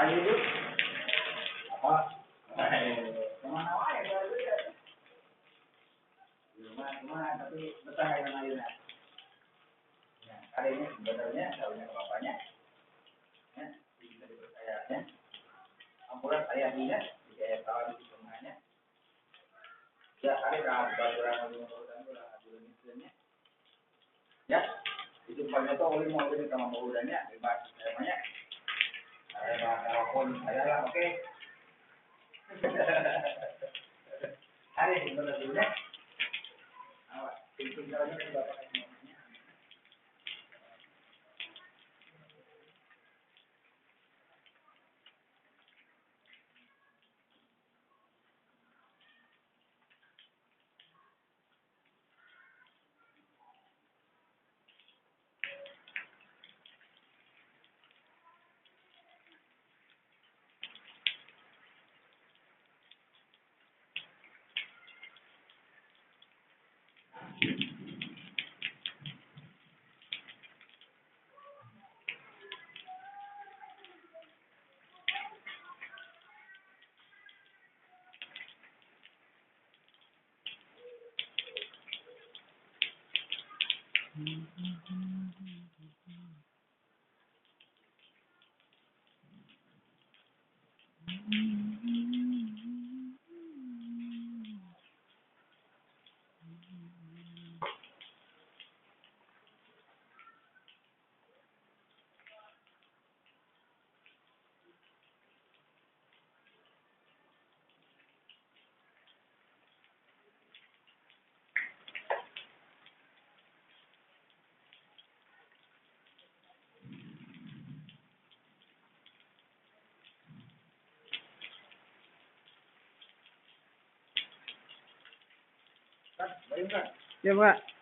itu apa? Kemana wae di rumah tapi betah yang lainnya. Ya, kali ini sebenarnya daunnya ke bapaknya, ya, bisa dipercaya ya. Ampuran saya dia, saya tahu di rumahnya. Ya, kali kalau baturan menurunkan itu lah bulan misalnya. Ya, itu banyak tuh oleh mau ini sama bulannya bebas namanya. Saya telepon saya lah, oke. Hari ini benar dulu ya. Awak, itu caranya dari bapak semuanya. Kan, baik kan? Ya, Pak.